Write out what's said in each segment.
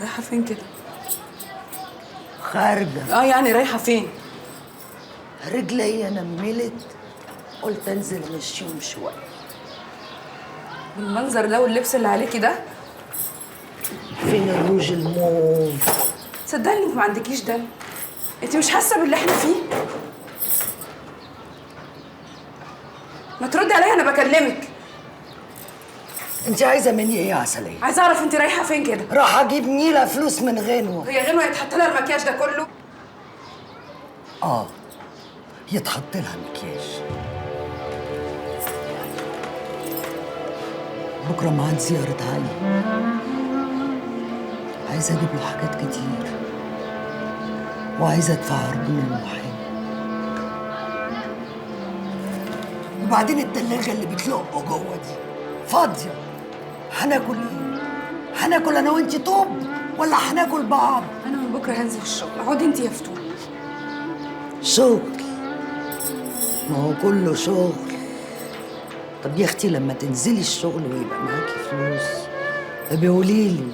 رايحة فين كده؟ خارجة. يعني رايحة فين؟ رجلي نملت، قلت انزل امشيهم شوية. بالمنظر ده واللبس اللي عليكي ده؟ فين الروج الموف؟ صدقني انت ما عندكيش دم. انت مش حاسة باللي احنا فيه؟ ما تردي عليا، انا بكلمك. انت عايزة مني ايه يا عسلية؟ عايزة اعرف انت رايحة فين كده؟ راح اجيب نيلة فلوس من غنوة. هي غنوة يتحط لها المكياج ده كله؟ يتحط لها مكياج. بكرة معاد زيارة علي، عايزة اجيب له حاجات كتير وعايزة ادفع عربون المحامي. وبعدين التلاجة اللي بتلقوا جوه دي فاضية. هناكل ايه؟ هناكل انا وانتي طوب ولا هناكل بعض؟ انا من بكرة هنزل الشغل، اقعدي انت يا فتون. شغل؟ ما هو كله شغل. طب يا اختي لما تنزلي الشغل ويبقى معاكي فلوس ابقي قوليلي.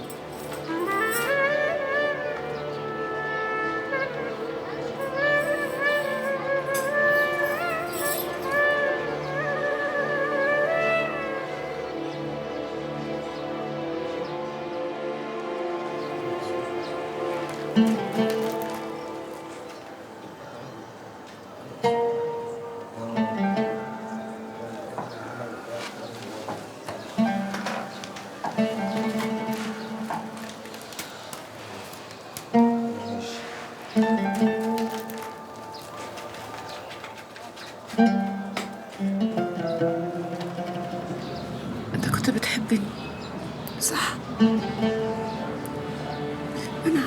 انت كنت بتحبني صح؟ انا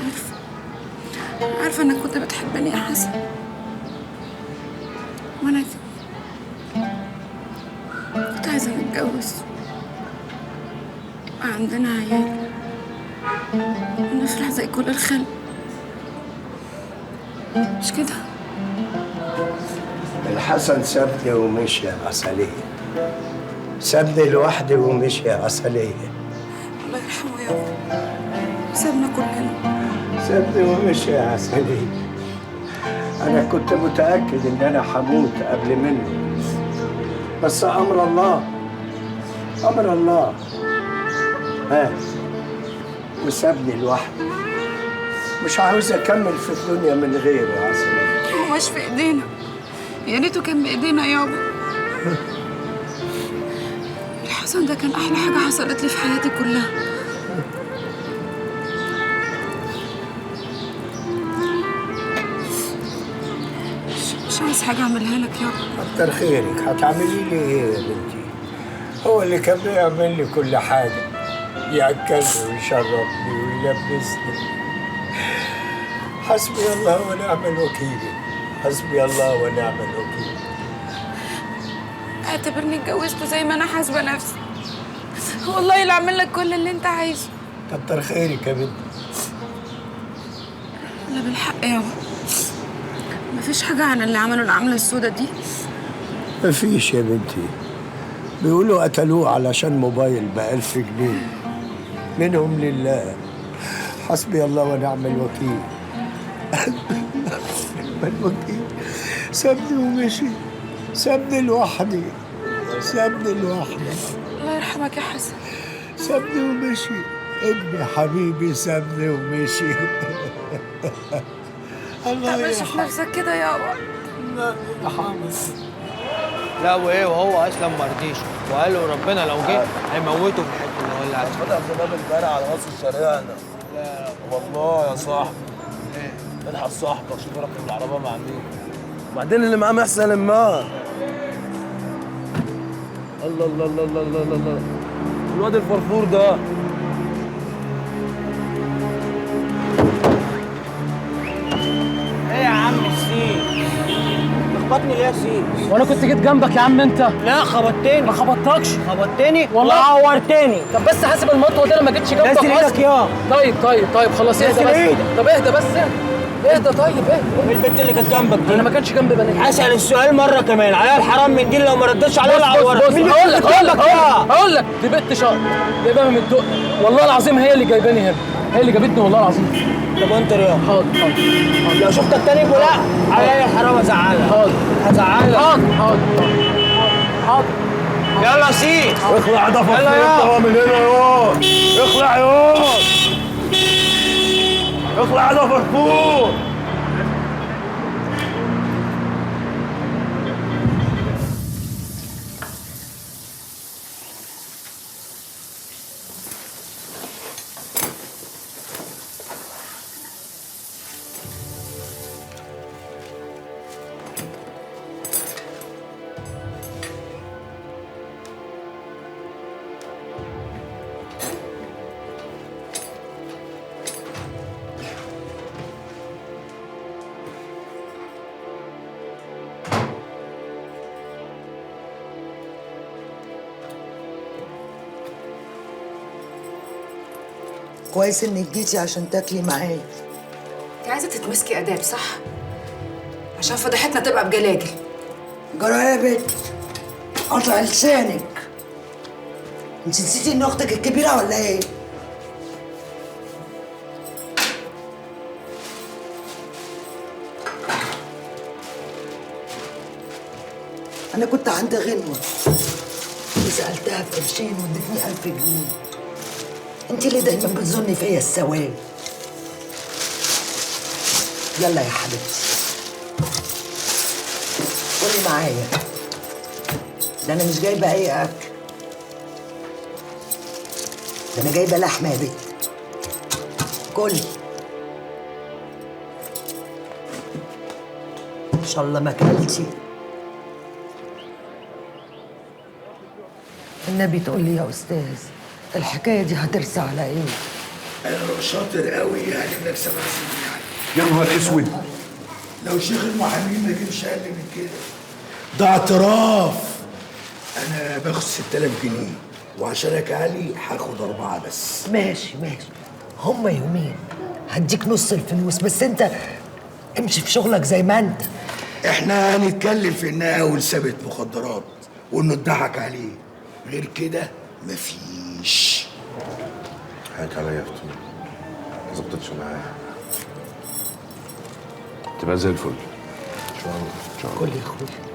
عارفة انك كنت بتحبني يا حسن. وانا كنت عايزة نتجوز، يبقى عندنا عيال ونفرح زي كل الخلق، مش كده؟ الحسن سابني ومشي يا عسلية، سابني لوحدي ومشي يا عسلية. الله يرحمه يابا، سابنا كلنا. سابني ومشي يا عسلية. أنا كنت متأكد إن أنا هموت قبل منه، بس أمر الله، أمر الله. وسابني لوحدي. مش عاوز أكمل في الدنيا من غيره يا عسلية. هو مش في إيدينا، يا ريته كان بإيدينا يابا. الحسن ده كان أحلى حاجة حصلت لي في حياتي كلها. مش عايز حاجة أعملها لك يابا. كتر خيرك، هتعملي لي إيه يا بنتي؟ هو اللي كان بيعمل لي كل حاجة، يأكلني ويشربني ويلبسني. حسبي الله ونعم الوكيل، حسبي الله ونعم الوكيل. اعتبرني اتجوزته زي ما أنا حاسبة نفسي. والله اللي أعمل لك كل اللي أنت عايزه. كتر خيرك يا بنتي. لا بالحق يابا، مفيش حاجة عن اللي عملوا العملة السودة دي؟ مفيش يا بنتي، بيقولوا قتلوه علشان موبايل ب1000 جنيه. منهم لله، حسبي الله ونعم الوكيل. نعم الوكيل. سابني ومشي، سابني لوحدي، سابني لوحدي. الله يرحمك يا حسن. سابني ومشي، ابني حبيبي سابني ومشي. الله تعملش في نفسك كده يابا. الله يرحمه. لا وايه، وهو اصلا ما رضيش وقال له ربنا لو جه هيموته في الحته اللي هو اللي عايزها. فتح في باب البارع على راس الشارع هنا. لا والله يا صاحبي. ايه؟ الحق صاحبك، شوف راكب العربيه مع مين. وبعدين اللي معاه محسن المار. الله الله الله الله الله الله، الواد الفرفور ده. ايه يا عم السيس؟ تخبطني ليه يا سيس؟ وانا كنت جيت جنبك يا عم انت. لا خبطتني. ما خبطتكش. خبطتني والله عورتني. طب بس حاسب المطوه دي، انا ما جيتش جنبك نزل ايدك يا. طيب خلاص اهدى نزل بس. ايدك. طب اهدى بس اهدى طيب اهدى. البنت اللي كانت جنبك دي انا ما كانش جنبي بنات. اسال السؤال مره كمان، عليها الحرام من دي لو ما ردتش عليها العوره. بص هقول لك دي بنت شاطره جايباها من الدق، والله العظيم هي اللي جايباني هنا. هي اللي جابتني والله العظيم. طب وانت رياض؟ حاضر حاضر حاضر. لو شفتك تاني ولا عليا الحرام هزعلك. حاضر هزعلك. حاضر حاضر حاضر. يلا سيب. اخلع ده يلا يا. هو من هنا يا اخلع يا اخلع ده فرفور. كويس انك جيتي عشان تاكلي معايا. انت عايزه تتمسكي اداب صح؟ عشان فضيحتنا تبقى بجلاجل. جرى يا بنت، قطع لسانك. انت نسيتي ان اختك الكبيره ولا ايه؟ انا كنت عند غنوه وسالتها في قرشين وادتني 1000 جنيه. انت اللي دايما بتظني فيا السواد. يلا يا حبيبتي قولي معايا، ده انا مش جايبه اي اكل، ده انا جايبه لحمه يا بنت. كلي ان شاء الله ما اكلتي. النبي تقول لي يا استاذ الحكايه دي هترسى على ايه؟ انا شاطر قوي يعني انك 7 سنين يعني. يا نهار اسود. لو شيخ المحامين ما جابش اقل من كده. ده اعتراف. انا باخد 6000 جنيه وعشانك علي هاخد 4 بس. ماشي ماشي، هما يومين هديك نص الفلوس، بس انت امشي في شغلك زي ما انت. احنا هنتكلم في انها اول ثابت مخدرات وانه اتضحك عليه، غير كده مفيش. حقك عليا يا فتون، ما ظبطتش معايا. تبقى زي الفل ان شاء الله. ان شاء الله. كل يا اخويا.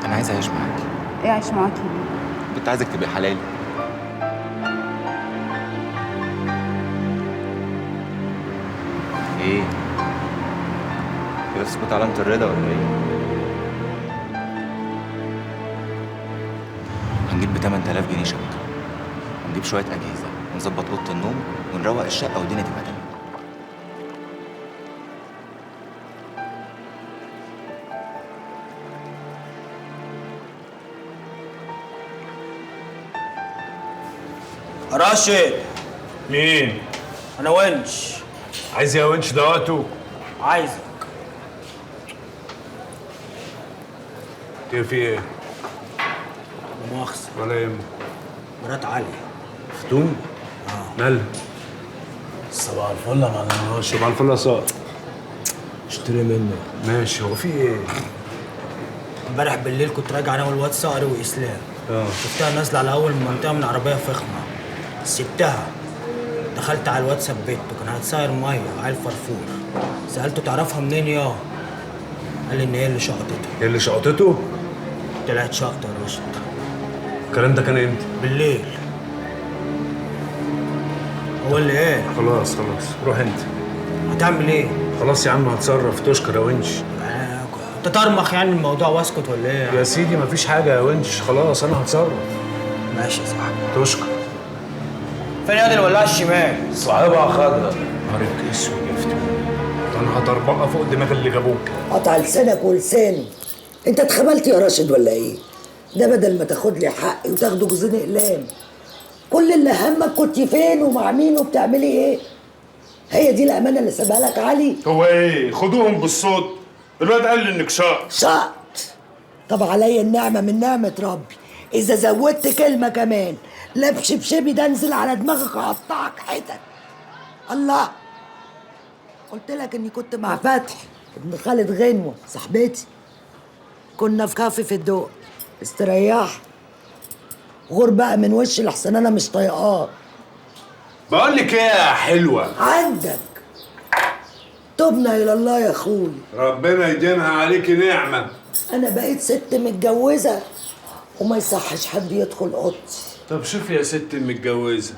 أنا عايز أعيش معاكي. ايه عايش معاكي؟ كنت عايزك تبقي حلالي. إيه؟ كده تثبت علامة الرضا ولا إيه؟ هنجيب ب8000 جنيه شبكة، ونجيب شوية أجهزة، ونظبط أوضة النوم، ونروق الشقة والدنيا تبقى تمام. راشد. مين؟ انا ونش. عايز يا ونش ده وقته؟ عايزك. في ايه؟ مؤاخذة. ولا يهمك. مرات علي. فتون؟ مالها؟ صباح الفل يا معلم. صباح الفل يا صقر. اشتري منه. ماشي، هو في ايه؟ امبارح بالليل كنت راجع انا والواد صقر واسلام. شفتها نازله على اول منطقه من عربيه فخمه، سبتها دخلت على الواد ثبته، كان هتساير ميه عيل فرفور. سالته تعرفها منين يا؟ قال لي ان هي اللي شقطتها. هي اللي شقطته؟ طلعت شقطه يا راشد. الكلام ده كان امتى؟ بالليل. هو اللي ايه؟ خلاص روح انت. هتعمل ايه؟ خلاص يا عم هتصرف، تشكر يا ونش. تطرمخ يعني الموضوع واسكت ولا ايه؟ يا سيدي مفيش حاجه يا ونش، خلاص انا هتصرف. ماشي يا صاحبي. تشكر. فين ياد الولاعه الشمال؟ صاحبها خدها. نهارك اسود يا فتون، انا هضربها فوق دماغ اللي جابوك. قطع لسانك ولساني. انت اتخبلت يا راشد ولا ايه؟ ده بدل ما تاخد لي حقي وتاخده جوزين اقلام. كل اللي همك كنت فين ومع مين وبتعملي ايه؟ هي دي الامانه اللي سابها لك علي؟ هو ايه؟ خدوهم بالصوت. الواد قال لي انك شقط. شقط؟ طب عليا النعمه من نعمه ربي، اذا زودت كلمه كمان لا بشبشبي ده انزل على دماغك اقطعك حتت. الله، قلت لك اني كنت مع فتحي ابن خالد غنوه صاحبتي، كنا في كافي في الدق. استريح. غور بقى من وشي لحسن انا مش طايقاه. بقول لك ايه يا حلوه؟ عندك. تبنا الى الله يا اخوي. ربنا يديمها عليكي نعمه. انا بقيت ست متجوزه وما يصحش حد يدخل اوضتي. طب شوفي يا ست المتجوزه،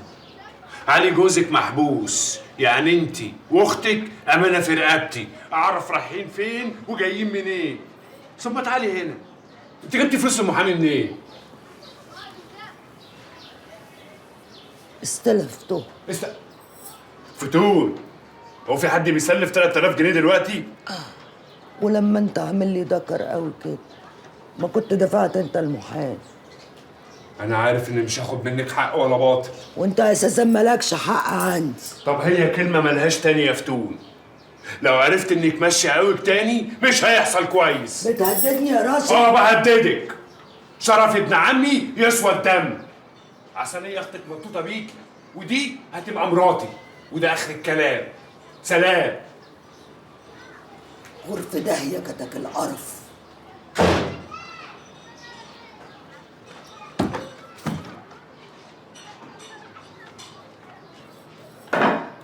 علي جوزك محبوس، يعني انت واختك امانه في رقبتي، اعرف رايحين فين وجايين منين. ثم تعالي هنا، انت جبتي فلوس المحامي منين؟ استلفته. فتون. هو في حد بيسلف 3000 جنيه دلوقتي؟ ولما انت عامل لي دكر قوي كده ما كنت دفعت انت المحامي. انا عارف اني مش هاخد منك حق ولا باطل. وانت اساسا مالكش حق عندي. طب هي كلمه ملهاش تاني يا فتون. لو عرفت انك ماشيه قوي تاني مش هيحصل كويس. بتهددني يا راشد؟ بهددك. شرف ابن عمي يسوى الدم. عشان هي اختك مبسوطه بيكي، ودي هتبقى مراتي، وده اخر الكلام. سلام. غرف داهيه كتك القرف.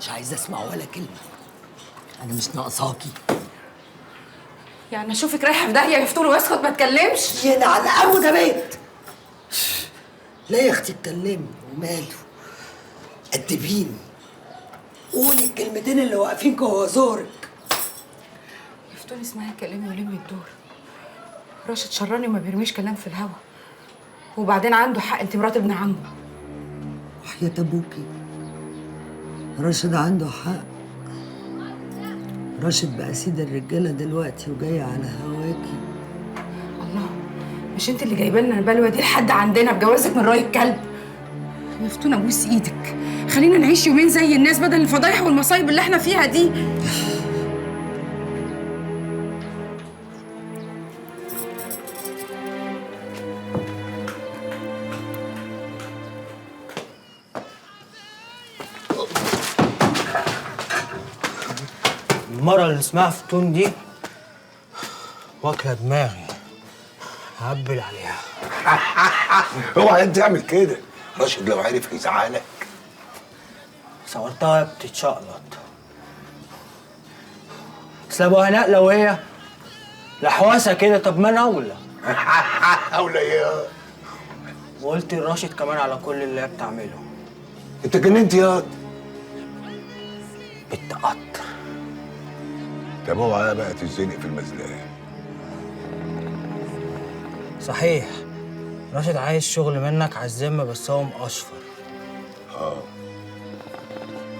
مش عايزه اسمع ولا كلمه. انا مش ناقصاكي. يعني اشوفك رايحه في داهيه يا فتون واسكت ما اتكلمش؟ ينعل ابو ده بيت. لا يا اختي اتكلمي وماله. قدبيني. قولي الكلمتين اللي واقفين جوه زورك. يا فتون اسمعي كلامي ولمي الدور. راشد شراني وما بيرميش كلام في الهوا. وبعدين عنده حق، انت مرات ابن عمه. وحياة ابوكي راشد عنده حق. راشد بقى سيد الرجاله دلوقتي وجاي على هواكي. الله، مش انت اللي جايبه لنا البلوه دي لحد عندنا بجوازك من راي الكلب؟ يا فتون ابوس ايدك، خلينا نعيش يومين زي الناس بدل الفضايح والمصايب اللي احنا فيها دي. المرة اللي اسمها فتون دي واكلة دماغي، هقبل عليها. اوعى انت تعمل كده. راشد لو عرف هيزعلك. صورتها بتتشقلط. بس ابو هناء لو هي لحواسه كده، طب ما انا اولى. اولى ايه؟ وقلت لراشد كمان على كل اللي هي بتعمله. انت جننت ياض. بتقطر. طب اوعى بقى تتزنق في المزلايه. صحيح راشد عايز شغل منك على الذمه، بس هو مقشفر.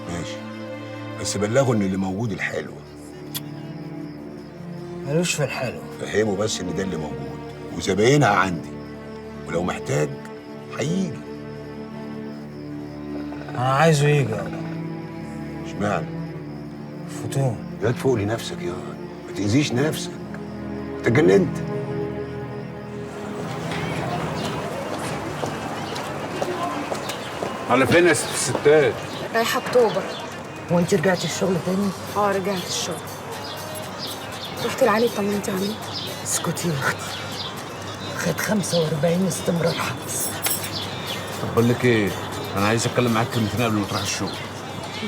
ماشي، بس بلغه ان اللي موجود الحلو. ملوش في الحلو. فهمه بس ان ده اللي موجود وزباينها عندي، ولو محتاج هيجي. انا عايزه يجي يابا. اشمعنى؟ فتون. يا تفوق لنفسك يا ما تأذيش نفسك. انت اتجننت. على فين يا ست الستات؟ رايحه اكتوبر. هو انت رجعتي الشغل تاني؟ رجعت الشغل. رحت لعلي طمنتي عليه. اسكتي يا اختي. خد 45 استمرار حبس. طب بقول لك ايه؟ انا عايز اتكلم معاك كلمتين قبل ما تروح الشغل.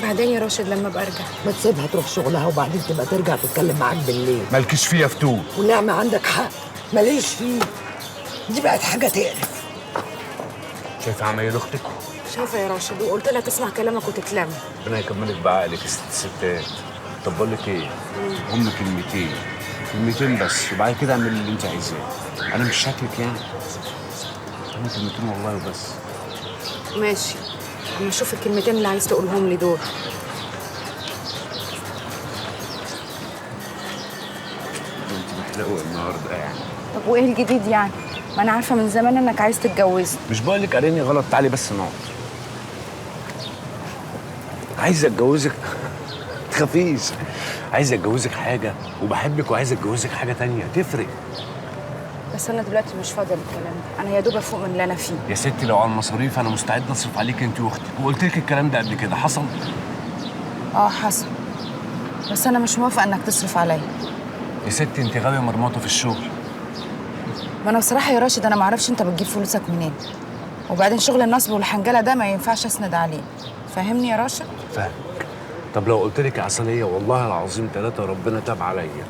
بعدين يا راشد لما ابقى ارجع. ما تسيبها تروح شغلها وبعدين تبقى ترجع تتكلم معاك بالليل. مالكيش فيه يا فتون. ونعمة عندك حق، ماليش فيه. دي بقت حاجة تقرف. شايفه عمايل اختك؟ شايفه يا راشد، وقلت لها تسمع كلامك وتتلم. ربنا يكملك بعقلك يا ست الستات. طب بقول لك ايه؟ هم كلمتين بس، وبعد كده اعمل اللي انت عايزاه. انا مش شاكلك يعني. هم كلمتين والله وبس. ماشي، اما اشوف الكلمتين اللي عايز تقولهم لي دول. انت محلقه النهارده يعني. طب وايه الجديد يعني؟ ما انا عارفه من زمان انك عايز تتجوزني. مش بقول لك قاريني غلط، تعالي بس نقعد. عايز اتجوزك. تخافيش. عايز اتجوزك حاجه وبحبك، وعايز اتجوزك حاجه تانية تفرق. بس انا دلوقتي مش فاضيه للكلام ده، انا يا دوب افوق من اللي انا فيه. يا ستي لو على المصاريف انا مستعد اصرف عليك انت واختك، وقلت لك الكلام ده قبل كده. حصل؟ حصل، بس انا مش موافقه انك تصرف عليا. يا ستي انت غاويه مرمطه في الشغل. ما انا بصراحه يا راشد انا ما اعرفش انت بتجيب فلوسك منين، وبعدين شغل النصب والحنجله ده ما ينفعش اسند عليه، فاهمني يا راشد؟ فاهم. طب لو قلت لك يا عسليه والله العظيم 3 ربنا تاب عليا،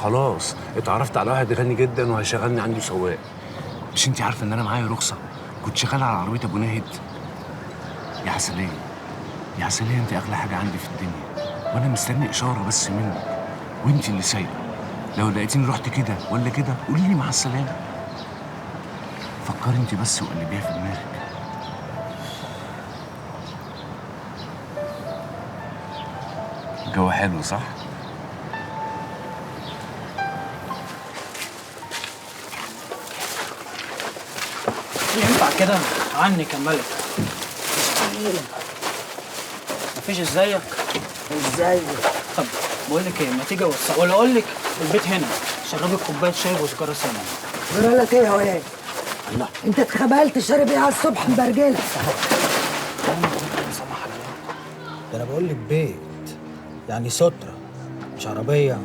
خلاص اتعرفت على واحد غني جدا وهيشغلني عنده سواق. مش انت عارفه ان انا معايا رخصه؟ كنت شغال على عربيه ابو ناهد. يا عسليه يا عسليه، انت اغلى حاجه عندي في الدنيا، وانا مستني اشاره بس منك، وانت اللي سايقه. لو لقيتيني رحت كده ولا كده قولي لي مع السلامه. فكري انت بس وقلبيها في دماغك. الجو حلو صح؟ ينفع كده عنك يا ملك؟ مفيش ازيك؟ ازاي؟ طب بقول لك ايه، ما تيجي ولا اقول لك البيت هنا، شربك كوبايه شاي وسجاره سمنه. جرى لك ايه يا واد؟ الله، انت اتخبلت شارب ايه على الصبح مبرجله؟ ده انا بقول لك بيت، يعني ستره مش عربيه.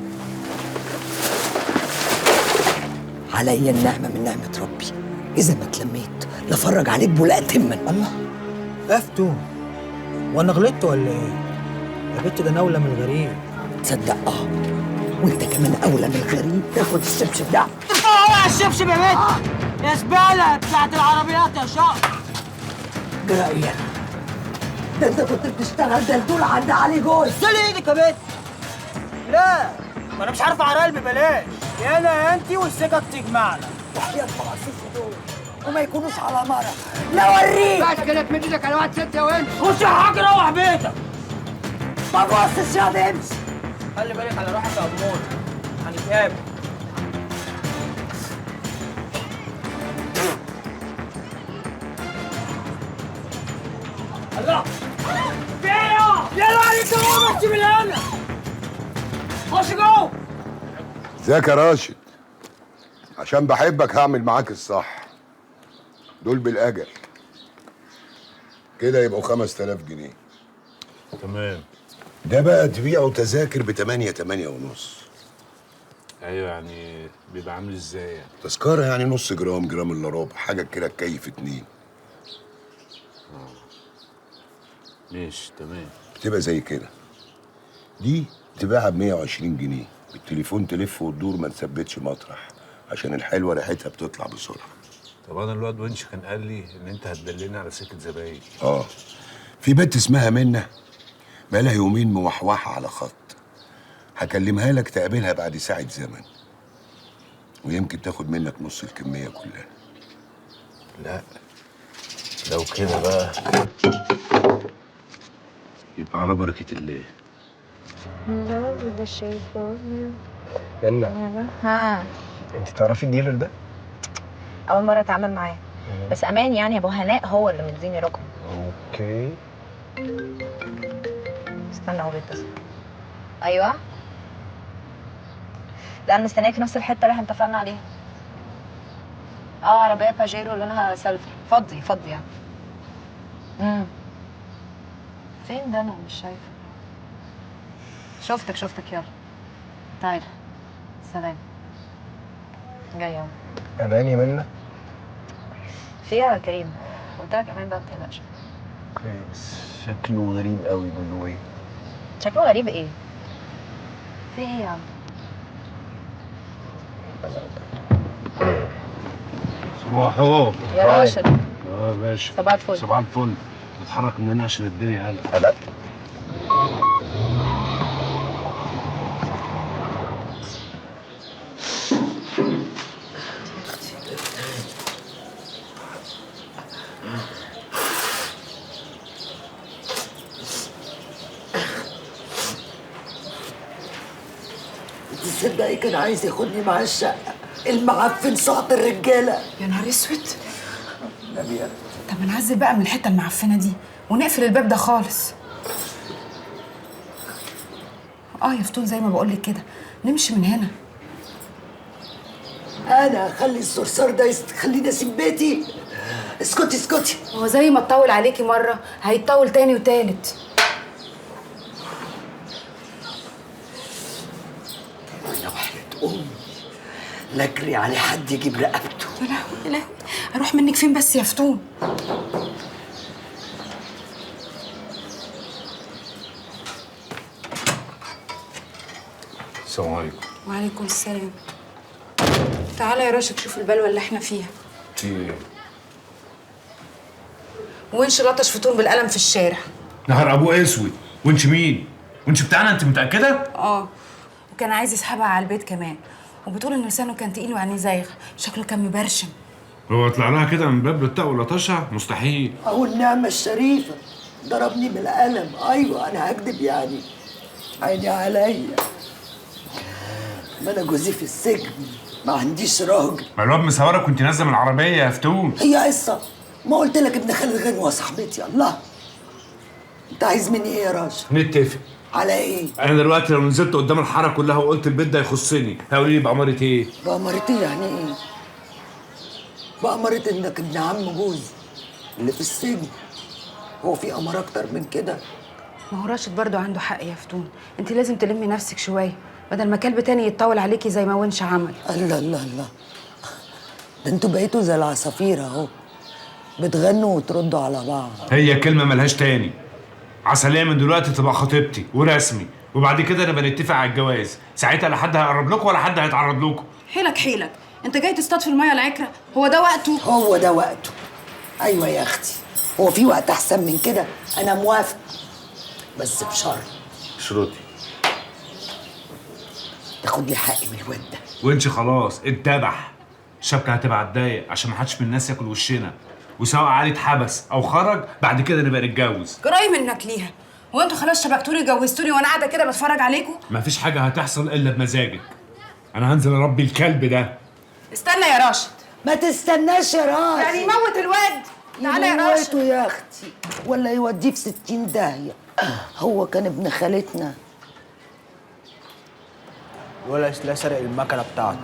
عليا النعمه من نعمه ربي، اذا ما اتلميت لفرج عليك بولاء تما. الله، افتو وانا غلطت ولا ايه؟ يا بنت ده انا اولى من الغريب. تصدق وانت كمان اولى من الغريب تاخد الشبشب ده. اوعى الشبشب يا بنت يا زباله بتاعت العربيات يا شقر. جرى ايه؟ ده انت كنت بتشتغل دلدول عند علي جوز. سلي ايدك يا بنت. لا ما انا مش عارف اعرق ببلاش، يا انا يا انتي والسكه بتجمعنا. وحياة مقاصيصي دول وما يكونوش على مرة لا اوريك. بس كده تمد ايدك على واحد ست يا وانت. خش يا حاج روح بيتك. ما تبصش يا ده امشي. خلي بالك على روحك يا امور، هنتقابل. الله في ايه يلا عليك اهو، بس من هنا خش جوه. ازيك يا راشد؟ عشان بحبك هعمل معاك الصح. دول بالاجل كده يبقوا 5000 جنيه. تمام. ده بقى تبيعه تذاكر ب 8 ونص. ايوه يعني بيبقى عامل ازاي يعني؟ تذكرة يعني نص جرام، جرام الا ربع، حاجة كده تكيف 2. ماشي تمام. بتبقى زي كده. دي تبيعها ب 120 جنيه، بالتليفون تلف وتدور ما تثبتش مطرح، عشان الحلوة ريحتها بتطلع بسرعة. طب انا الواد ونش كان قال لي ان انت هتدلني على سكه زباين. في بنت اسمها منة بقالها يومين موحوحة على خط، هكلمها لك تقابلها بعد ساعة زمن، ويمكن تاخد منك نص الكمية كلها. لا لو كده بقى يبقى على بركة الله. جنة، ها، انت تعرفي الديلر ده؟ أول مرة أتعامل معاه، بس أمان يعني أبو هناء هو اللي مديني رقم. اوكي. استنى هو بيتصل. أيوه؟ لا أنا مستنياك في نفس الحتة اللي احنا اتفقنا عليها. عربية باجيرو لونها سيلفر، فضي يعني. فين ده؟ أنا مش شايفة. شفتك يلا. تعالى. سلام. جاية. امان يا منى؟ فيها يا كريم، قلت لك امان بقى ما تقلقش. اوكي بس شكله غريب قوي من وين؟ شكله غريب ايه؟ في ايه يا عم؟ صباحو يا راشد. ماشي. صباح الفل. صباح الفل. نتحرك من هنا عشان الدنيا هلا. لا تصدقي كان عايز ياخدني معاه الشقة، المعفن صعب الرجالة. يا نهار اسود. نبيل، طب نعزل بقى من الحته المعفنه دي ونقفل الباب ده خالص. يا فتون زي ما بقول لك كده، نمشي من هنا. انا اخلي الصرصار ده يخليني اسيب بيتي؟ اسكتي. هو زي ما اتطول عليكي مره هيتطول تاني وتالت. انا وحياة امي لا اجري عليه حد يجيب رقبته. يا لهوي يا لهوي، اروح منك فين بس يا فتون؟ السلام عليكم. وعليكم السلام. تعالى يا راشد شوف البلوه اللي احنا فيها. في ايه؟ ونش لطش فتون بالقلم في الشارع. نهار ابوه اسود. وانش مين؟ وانش بتاعنا، انت متاكده؟ اه، وكان عايز يسحبها على البيت كمان، وبتقول ان لسانه كان تقيل وعينيه زايغه، شكله كان مبرشم. هو طلع لها كده من باب للطاق ولطشها؟ مستحيل. اهو النعمه الشريفه ضربني بالقلم. ايوه انا هكدب يعني؟ عيني عليا، ما انا جوزي في السجن، ما عنديش راجل. ما الواد مسورك وانت نازله من العربيه يا فتون. هي قصه، ما قلت لك ابن خالد غنوه صاحبتي. الله، انت عايز مني ايه يا راشد؟ نتفق على ايه؟ انا دلوقتي لو نزلت قدام الحاره كلها وقلت البيت ده يخصني هيقولوا لي بأمارة ايه؟ بأمارة ايه يعني ايه؟ بأمارة انك ابن عم جوزي اللي في السجن. هو في أمارة اكتر من كده؟ ما هو راشد برضو عنده حق يا فتون، انت لازم تلمي نفسك شويه بدل ما كلب تاني يتطول عليكي زي ما ونش عمل. الله الله الله، ده انتوا بقيتوا زي العصافير اهو، بتغنوا وتردوا على بعض. هي كلمه ملهاش تاني. عسلية من دلوقتي تبقى خطيبتي ورسمي، وبعد كده نبقى نتفق على الجواز. ساعتها لا حد هيقرب لكم ولا حد هيتعرض لكم. حيلك حيلك، انت جاي تصطاد في الميه العكره؟ هو ده وقته؟ هو ده وقته. ايوه يا اختي، هو في وقت احسن من كده؟ انا موافق بس بشرط. شروطي تاخد لي حقي من الواد ده. وانش خلاص اتذبح. الشبكه هتبقى اتضايق عشان ما حدش من الناس ياكل وشنا، وسواء علي اتحبس او خرج بعد كده نبقى نتجوز. جراي منك ليها. هو انتوا خلاص شبكتوني جوزتوني وانا قاعده كده بتفرج عليكم؟ مفيش حاجه هتحصل الا بمزاجك. انا هنزل اربي الكلب ده. استنى يا راشد. ما تستناش يا راشد، يعني يموت الواد. تعالى يا راشد. يموته يا اختي ولا يوديه في 60 داهيه. هو كان ابن خالتنا. ولا لا سرق المكنه بتاعته.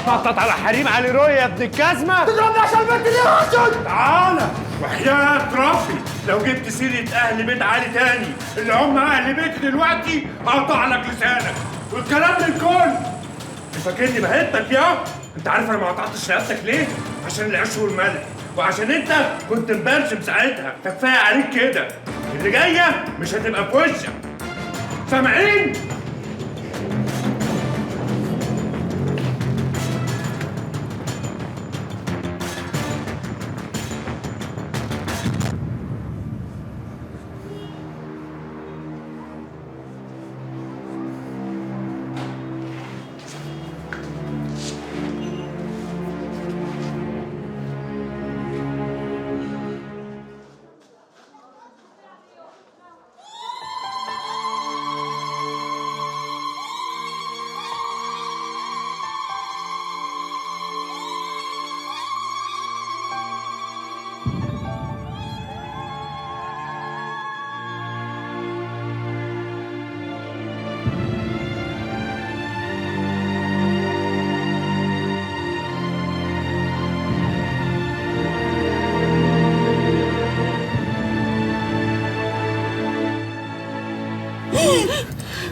نطط على حريم علي روي يا ابن الكازمه. تضربني عشان البنت دي يا راشد؟ تعالى وحياة رافي لو جبت سيرة أهل بيت علي تاني اللي هم أهل بيت دلوقتي هقطع لك لسانك، والكلام للكل. فاكرني بهتك يا؟ أنت عارف أنا ما قطعتش شهادتك ليه؟ عشان العيش والملح، وعشان أنت كنت مبرشم ساعتها، فكفاية عليك كده. اللي جاية مش هتبقى في وشك. سامعين؟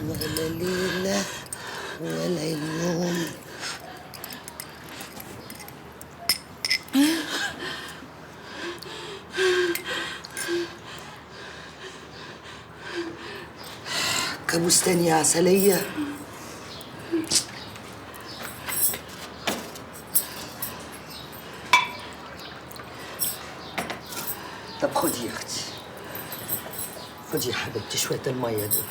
ولا ليلة ولا يوم. كابوس تاني يا عسلية. طب خدي يا اختي، خدي يا حبيبتي شوية المية دول.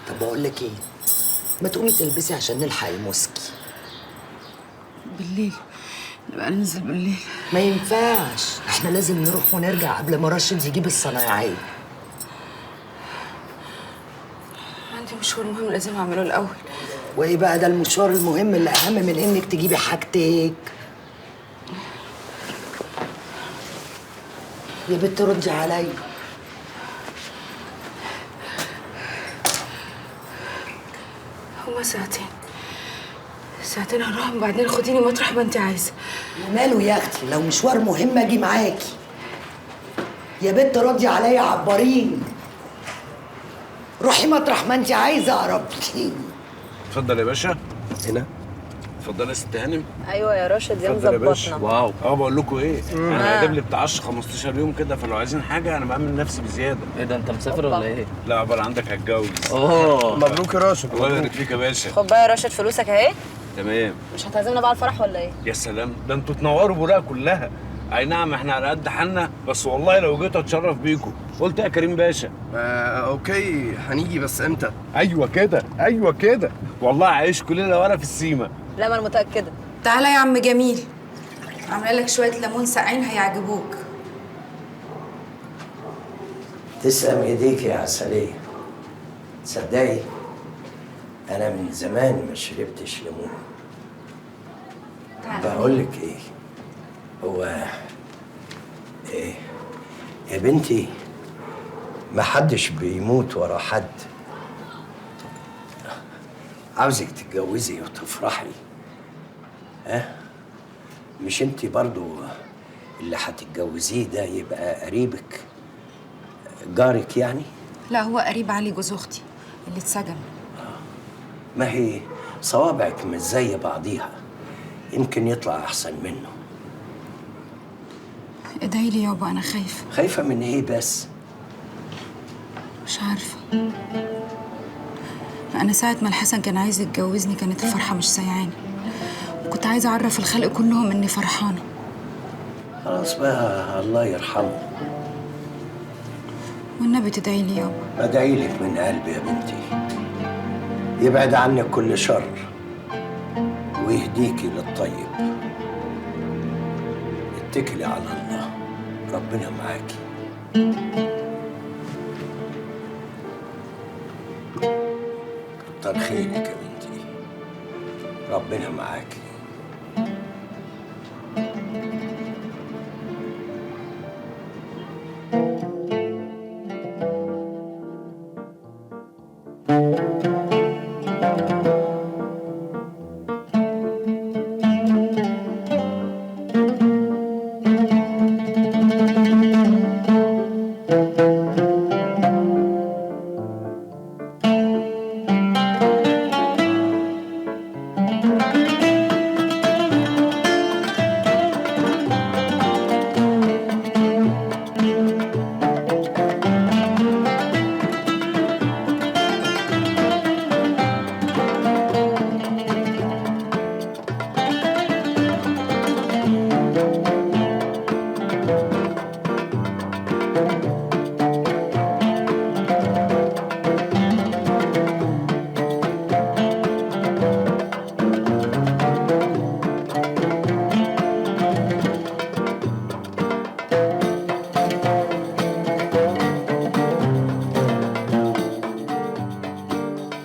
طب بقول لك ايه، ما تقومي تلبسي عشان نلحق الموسكي. بالليل نبقى ننزل بالليل. ما ينفعش، احنا لازم نروح ونرجع قبل ما راشد يجيب الصنايعية. عندي مشوار مهم لازم اعمله الاول. وايه بقى ده المشوار المهم اللي اهم من انك تجيبي حاجتك؟ يا بنت ردي عليا. هما ساعتين هنروح وبعدين خديني مطرح ما انت عايزه. ماله يا اختي، لو مشوار مهم اجي معاكي. يا بنت راضية عليا عبرين. روحي مطرح ما انت عايزة قربتي. اتفضل يا باشا. هنا. اتفضل يا ست هانم. ايوه يا راشد يا اتفضل يا باشا. مظبطنا. واو. بقول لكم ايه؟ انا هجيب لي بتاع 15 يوم كده، فلو عايزين حاجه انا بعمل نفسي بزياده. ايه ده انت مسافر ولا ايه؟ لا عقبال عندك هتجوز. مبروك يا راشد. الله يبارك فيك يا باشا. خد بقى يا راشد فلوسك اهي. تمام. مش هتعزمنا بقى على الفرح ولا ايه؟ يا سلام، ده انتوا تنوروا بوراق كلها. اي نعم احنا على قد حالنا، بس والله لو جيت اتشرف بيكم. قلت يا كريم باشا. اوكي هنيجي بس امتى؟ ايوه كده، ايوه كده. والله عايشكوا ليله وانا في السيما. لا ما انا متاكده. تعالى يا عم جميل، عامله لك شويه ليمون ساقعين هيعجبوك. تسلم ايديك يا عسلية. تصدقي انا من زمان ما شربتش ليمون. بقول لك ايه، هو ايه يا بنتي، ما حدش بيموت ورا حد. عاوزك تتجوزي وتفرحي. ها؟ مش انتي برضو اللي هتتجوزيه ده يبقى قريبك، جارك يعني؟ لا هو قريب علي جوز اختي اللي اتسجن. ما هي صوابعك مش زي بعضيها، يمكن يطلع احسن منه. ادعي لي يابا، انا خايفه. خايفة من ايه بس؟ مش عارفه. انا ساعه ما الحسن كان عايز يتجوزني كانت الفرحه مش سايعاني، وكنت عايزه اعرف الخلق كلهم اني فرحانه. خلاص بقى الله يرحمه. والنبي تدعي لي يابا. بدعي لك من قلبي يا بنتي، يبعد عنك كل شر ويهديكي للطيب. اتكلي على الله، ربنا معاكي. كتر خيرك يا بنتي، ربنا معاكي.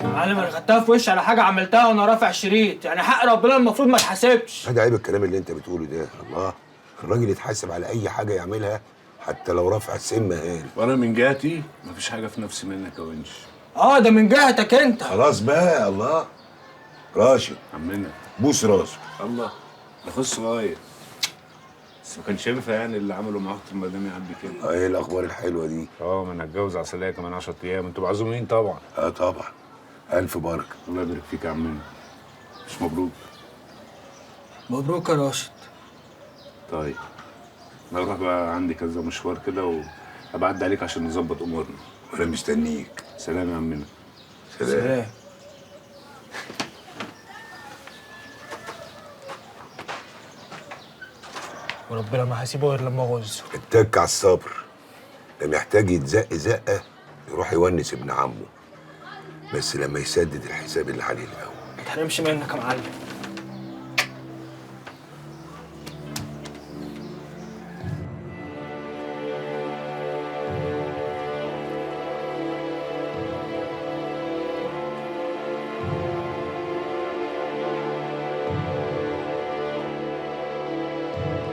معلم انا خدتها في وشي على حاجه عملتها وانا رافع شريط، يعني حق ربنا المفروض ما اتحاسبش. هذا عيب الكلام اللي انت بتقوله ده. الله، الراجل يتحاسب على اي حاجه يعملها حتى لو رافع السم هان. وانا من جهتي مفيش حاجه في نفسي منك يا ونش. ده من جهتك انت. خلاص بقى. الله، راشد عمنا بوس راسه. الله، ده اخوه الصغير، بس ما كانش ينفع يعني اللي عمله مع اخت المدام يعدي كده. ايه الاخبار الحلوه دي؟ ما انا هتجوز عسليه كمان 10 ايام، انتوا معزومين طبعا. طبعا، الف بركه. الله يبارك فيك يا عمنا. مش مبروك؟ مبروك يا راشد. طيب انا اروح بقى، عندي كذا مشوار كده وهبعد عليك عشان نظبط امورنا. وانا مستنيك. سلام يا عمنا. سلام. وربنا ما هسيبه غير لما اغز. اتك على الصبر، ده محتاج يتزق زقه يروح يونس ابن عمه، بس لما يسدد الحساب اللي عليه الاول. هنمشي منك يا معلم.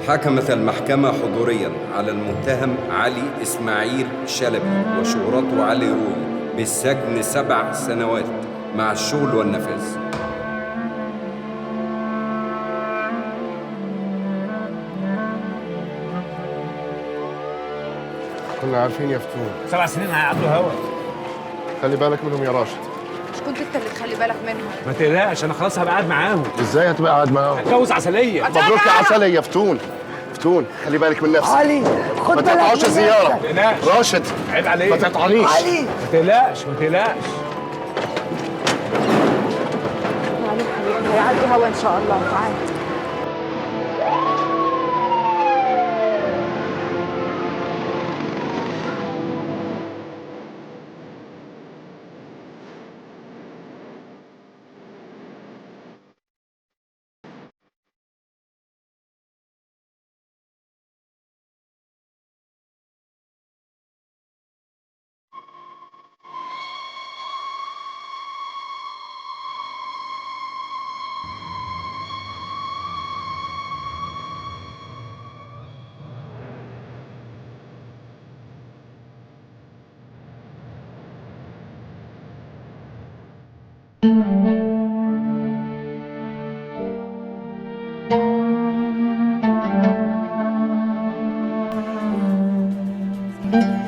حكمت المحكمة حضورياً على المتهم علي إسماعيل شلبي وشهرته علي روي بالسجن 7 سنوات مع الشغل والنفاذ. كنا عارفين يا فتون. 7 سنين هيعدوا هوا. خلي بالك منهم يا راشد. مش كنت انت اللي تخلي بالك منهم؟ ما تقلقش انا خلاص هبقى قاعد معاهم. ازاي هتبقى قاعد معاهم؟ هتجوز عسليه. مبروك يا عسليه يا فتون. فتون خلي بالك من نفسك. علي خد ما بالك تقطعوش من الزياره. نفسك. ما تقلقش. راشد عيب عليك. ما تقطعنيش. علي ما تقلقش ما تقلقش. علي حبيبي هيعدوا هوا ان شاء الله. تعالى. Thank you.